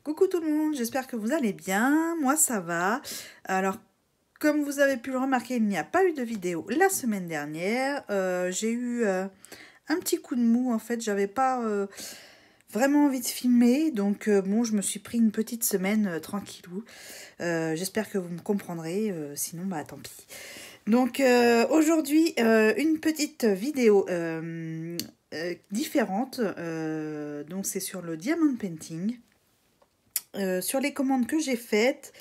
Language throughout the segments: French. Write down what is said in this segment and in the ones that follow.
Coucou tout le monde, j'espère que vous allez bien, moi ça va. Alors, comme vous avez pu le remarquer, il n'y a pas eu de vidéo la semaine dernière. J'ai eu un petit coup de mou, en fait, j'avais pas vraiment envie de filmer. Donc bon, je me suis pris une petite semaine tranquillou. J'espère que vous me comprendrez, sinon bah tant pis. Donc aujourd'hui, une petite vidéo différente. Donc c'est sur le diamond painting. Sur les commandes que j'ai faites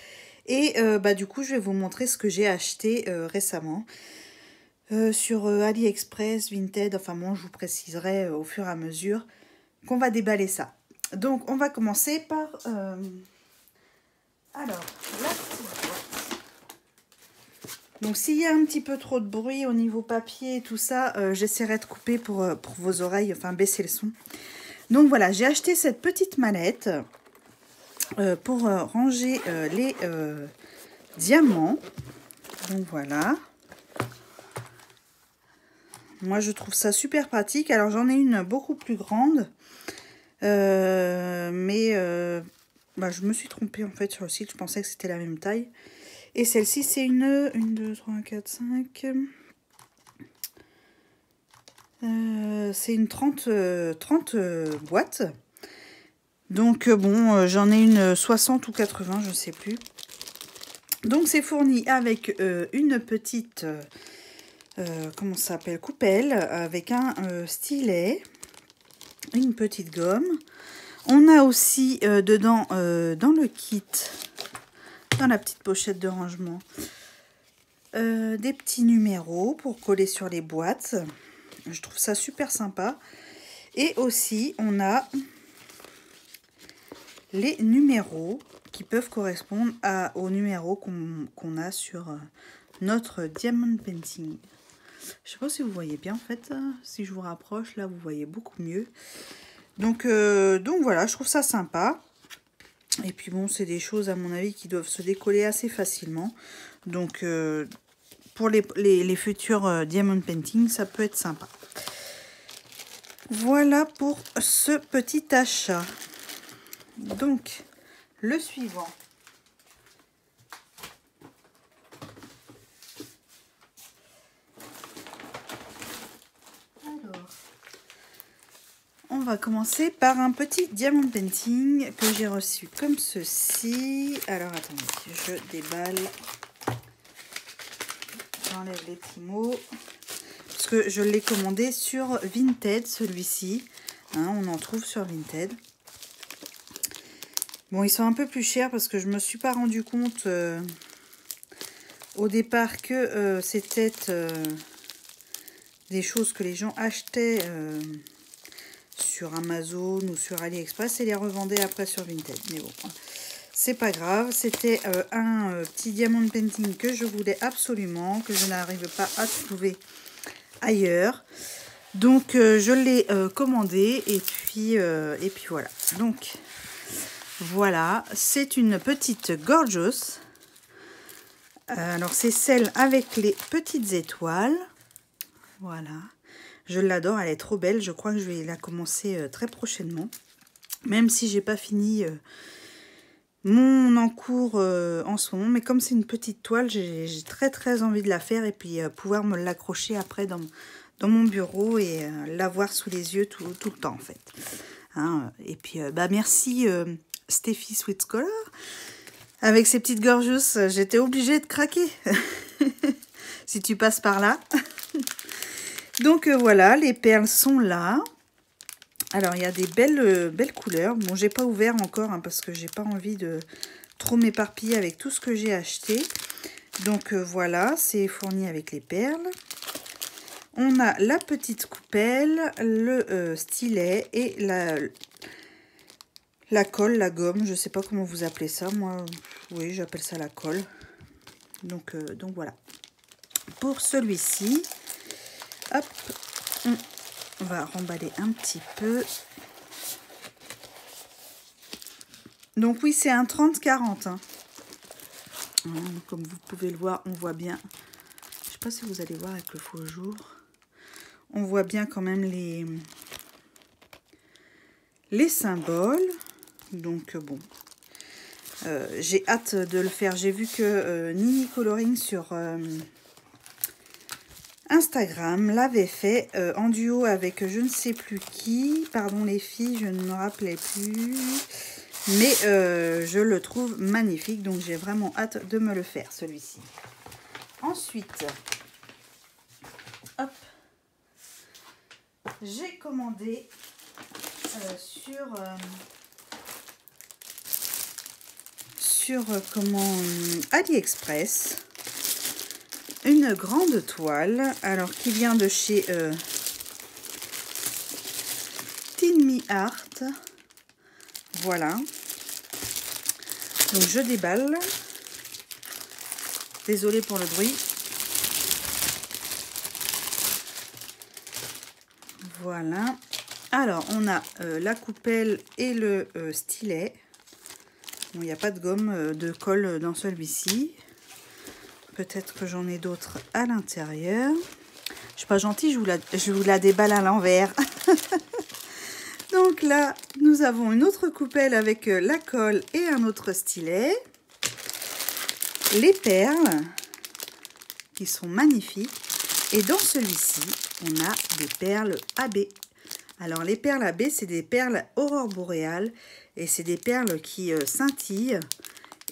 et du coup je vais vous montrer ce que j'ai acheté récemment sur AliExpress, Vinted, enfin bon je vous préciserai au fur et à mesure qu'on va déballer ça. Donc on va commencer par alors la petite boîte. Donc s'il y a un petit peu trop de bruit au niveau papier et tout ça, j'essaierai de couper pour vos oreilles, enfin baisser le son. Donc voilà, j'ai acheté cette petite mallette pour ranger les diamants. Donc voilà. Moi je trouve ça super pratique. Alors j'en ai une beaucoup plus grande. Je me suis trompée en fait sur le site. Je pensais que c'était la même taille. Et celle-ci c'est une 1, 2, 3, 4, 5. C'est une 30 boîtes. Donc bon, j'en ai une 60 ou 80, je sais plus. Donc c'est fourni avec une petite comment ça s'appelle, coupelle, avec un stylet, une petite gomme. On a aussi dedans dans le kit, dans la petite pochette de rangement, des petits numéros pour coller sur les boîtes. Je trouve ça super sympa. Et aussi on a les numéros qui peuvent correspondre aux numéros qu'on a sur notre diamond painting. Je sais pas si vous voyez bien en fait, si je vous rapproche là vous voyez beaucoup mieux. Donc voilà, je trouve ça sympa. Et puis bon, c'est des choses à mon avis qui doivent se décoller assez facilement. Donc pour les futurs diamond painting, ça peut être sympa. Voilà pour ce petit achat. Donc le suivant. On va commencer par un petit diamond painting que j'ai reçu comme ceci. Alors attendez, je déballe. J'enlève les petits mots. Parce que je l'ai commandé sur Vinted, celui-ci. Hein, on en trouve sur Vinted. Bon, ils sont un peu plus chers parce que je ne me suis pas rendu compte au départ que c'était des choses que les gens achetaient sur Amazon ou sur AliExpress et les revendaient après sur Vinted. Mais bon, c'est pas grave. C'était un petit diamond painting que je voulais absolument, que je n'arrive pas à trouver ailleurs. Donc je l'ai commandé et puis voilà. Donc voilà, c'est une petite Gorgeous. Alors c'est celle avec les petites étoiles. Voilà. Je l'adore, elle est trop belle. Je crois que je vais la commencer très prochainement. Même si j'ai pas fini mon encours en ce moment. Mais comme c'est une petite toile, j'ai très envie de la faire. Et puis pouvoir me l'accrocher après dans mon bureau et l'avoir sous les yeux tout le temps en fait. Hein, et puis merci Steffi Sweet Scholar. Avec ces petites gorgeous, j'étais obligée de craquer. Si tu passes par là. Donc voilà, les perles sont là. Alors il y a des belles couleurs. Bon, j'ai pas ouvert encore hein, parce que j'ai pas envie de trop m'éparpiller avec tout ce que j'ai acheté. Donc voilà, c'est fourni avec les perles. On a la petite coupelle, le stylet et la colle, la gomme. Je sais pas comment vous appelez ça. Moi, oui, j'appelle ça la colle. Donc voilà. Pour celui-ci, hop, on va remballer un petit peu. Donc oui, c'est un 30-40. Hein. Comme vous pouvez le voir, on voit bien. Je sais pas si vous allez voir avec le faux jour. On voit bien quand même les symboles. Donc bon, J'ai hâte de le faire. J'ai vu que Nini Coloring sur Instagram l'avait fait en duo avec je ne sais plus qui. Pardon les filles, je ne me rappelais plus. Mais je le trouve magnifique. Donc j'ai vraiment hâte de me le faire celui-ci. Ensuite, hop, j'ai commandé sur AliExpress une grande toile, alors qui vient de chez Tin Me Art. Voilà. Donc je déballe. Désolée pour le bruit. Voilà. Alors, on a la coupelle et le stylet. Bon, il n'y a pas de gomme de colle dans celui-ci. Peut-être que j'en ai d'autres à l'intérieur. Je suis pas gentille, je vous la déballe à l'envers. Donc là, nous avons une autre coupelle avec la colle et un autre stylet. Les perles, qui sont magnifiques. Et dans celui-ci, on a des perles AB. Alors, les perles AB, c'est des perles aurore boréale. Et c'est des perles qui scintillent.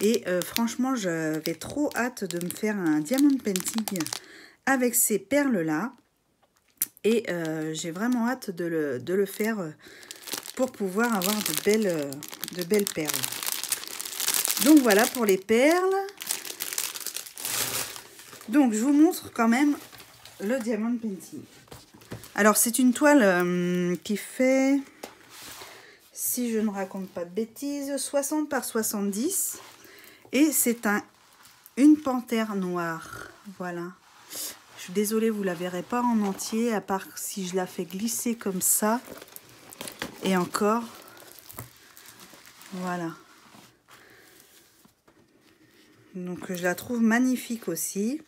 Et franchement, j'avais trop hâte de me faire un diamond painting avec ces perles-là. Et j'ai vraiment hâte de le faire pour pouvoir avoir de belles perles. Donc voilà pour les perles. Donc je vous montre quand même le diamond painting. Alors c'est une toile qui fait, si je ne raconte pas de bêtises, 60 par 70. Et c'est une panthère noire. Voilà. Je suis désolée, vous ne la verrez pas en entier, à part si je la fais glisser comme ça. Et encore. Voilà. Donc je la trouve magnifique aussi.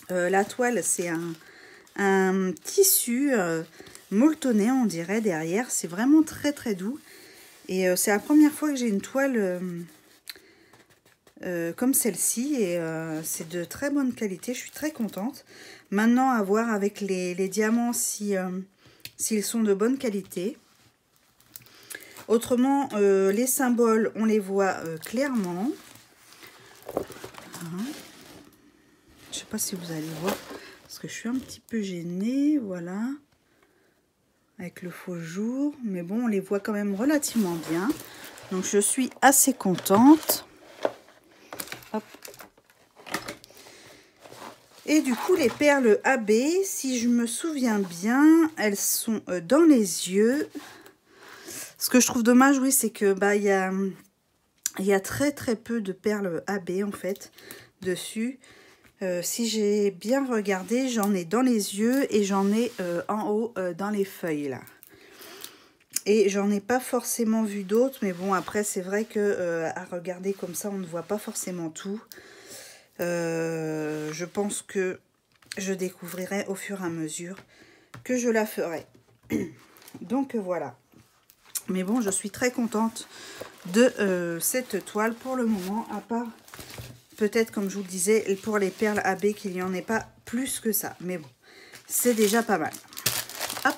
La toile, c'est un tissu molletonné, on dirait, derrière. C'est vraiment très très doux. Et c'est la première fois que j'ai une toile comme celle-ci. Et c'est de très bonne qualité. Je suis très contente. Maintenant, à voir avec les diamants s'ils sont de bonne qualité. Autrement, les symboles, on les voit clairement. Voilà. Je ne sais pas si vous allez voir, parce que je suis un petit peu gênée, voilà, avec le faux jour. Mais bon, on les voit quand même relativement bien. Donc, je suis assez contente. Hop. Et du coup, les perles AB, si je me souviens bien, elles sont dans les yeux. Ce que je trouve dommage, oui, c'est que il y a très très peu de perles AB en fait dessus. Si j'ai bien regardé, j'en ai dans les yeux et j'en ai en haut dans les feuilles là. Et j'en ai pas forcément vu d'autres, mais bon, après c'est vrai que à regarder comme ça, on ne voit pas forcément tout. Je pense que je découvrirai au fur et à mesure que je la ferai. Donc voilà. Mais bon, je suis très contente de cette toile pour le moment, à part peut-être, comme je vous le disais, pour les perles AB, qu'il n'y en ait pas plus que ça. Mais bon, c'est déjà pas mal. Hop,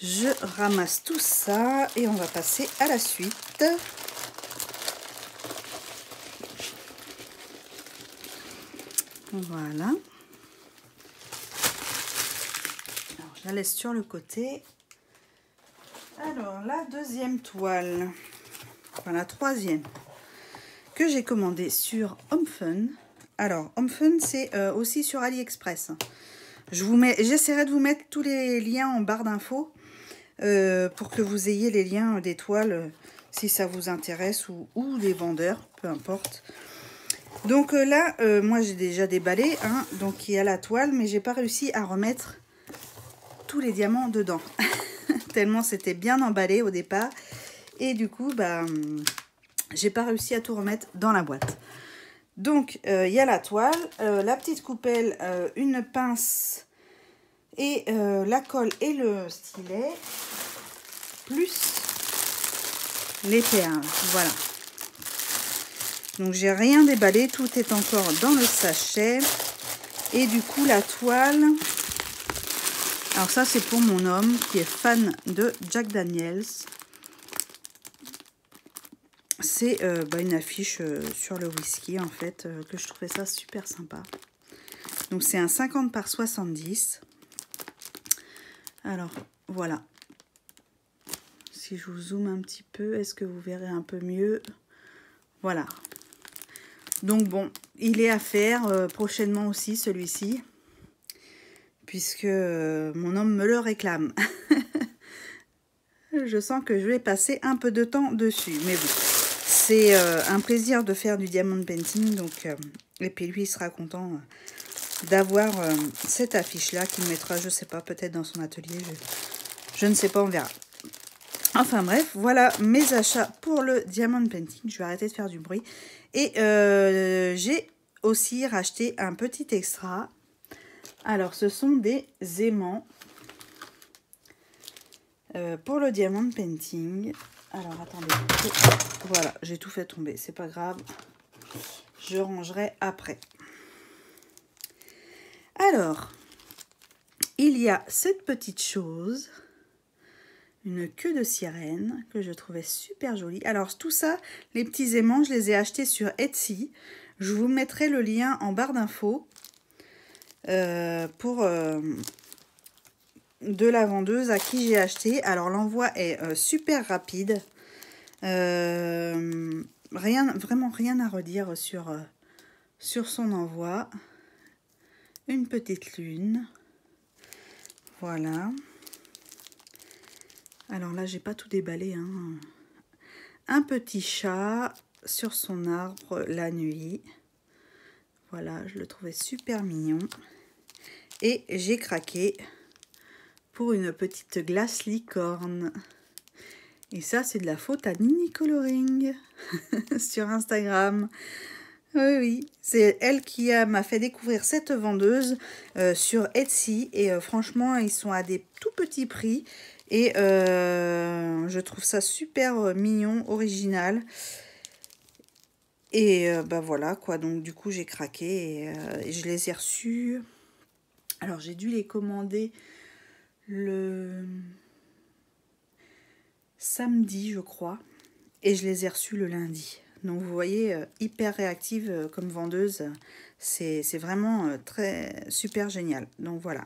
je ramasse tout ça et on va passer à la suite. Voilà. Alors, je la laisse sur le côté. Alors, la deuxième toile, enfin la troisième, que j'ai commandée sur HomeFun. Alors, HomeFun, c'est aussi sur AliExpress. J'essaierai de vous mettre tous les liens en barre d'infos pour que vous ayez les liens des toiles si ça vous intéresse ou des vendeurs, peu importe. Donc là, moi j'ai déjà déballé, hein, donc il y a la toile, mais j'ai pas réussi à remettre tous les diamants dedans. Tellement c'était bien emballé au départ. Et du coup, j'ai pas réussi à tout remettre dans la boîte. Donc, il y a la toile, la petite coupelle, une pince et la colle et le stylet, plus les perles. Voilà. Donc j'ai rien déballé, tout est encore dans le sachet. Et du coup la toile, alors ça c'est pour mon homme qui est fan de Jack Daniels. C'est une affiche sur le whisky en fait, que je trouvais ça super sympa. Donc c'est un 50 par 70. Alors voilà. Si je vous zoome un petit peu, est-ce que vous verrez un peu mieux? Voilà. Donc bon, il est à faire prochainement aussi celui-ci, puisque mon homme me le réclame. Je sens que je vais passer un peu de temps dessus, mais bon, c'est un plaisir de faire du diamond painting, donc et puis lui il sera content d'avoir cette affiche-là qu'il mettra, je sais pas, peut-être dans son atelier, je ne sais pas, on verra. Enfin bref, voilà mes achats pour le diamond painting. Je vais arrêter de faire du bruit. Et j'ai aussi racheté un petit extra. Alors, ce sont des aimants pour le diamond painting. Alors, attendez. Voilà, j'ai tout fait tomber. C'est pas grave. Je rangerai après. Alors, il y a cette petite chose. Une queue de sirène que je trouvais super jolie. Alors tout ça, les petits aimants, je les ai achetés sur Etsy. Je vous mettrai le lien en barre d'infos pour de la vendeuse à qui j'ai acheté. Alors l'envoi est super rapide. Vraiment rien à redire sur son envoi. Une petite lune. Voilà. Alors là, j'ai pas tout déballé, hein. Un petit chat sur son arbre la nuit. Voilà, je le trouvais super mignon. Et j'ai craqué pour une petite glace licorne. Et ça, c'est de la faute à Nini Coloring sur Instagram. Oui, oui, c'est elle qui m'a fait découvrir cette vendeuse sur Etsy. Et franchement, ils sont à des tout petits prix. Et je trouve ça super mignon, original. Et voilà quoi, donc du coup j'ai craqué et je les ai reçus. Alors j'ai dû les commander le samedi je crois. Et je les ai reçus le lundi. Donc vous voyez, hyper réactive comme vendeuse. C'est vraiment très super génial. Donc voilà.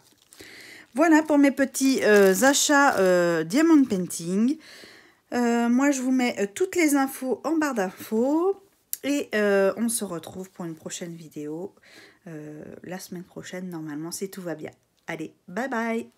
Voilà pour mes petits achats diamond painting. Moi, je vous mets toutes les infos en barre d'infos. Et on se retrouve pour une prochaine vidéo la semaine prochaine, normalement, si tout va bien. Allez, bye bye!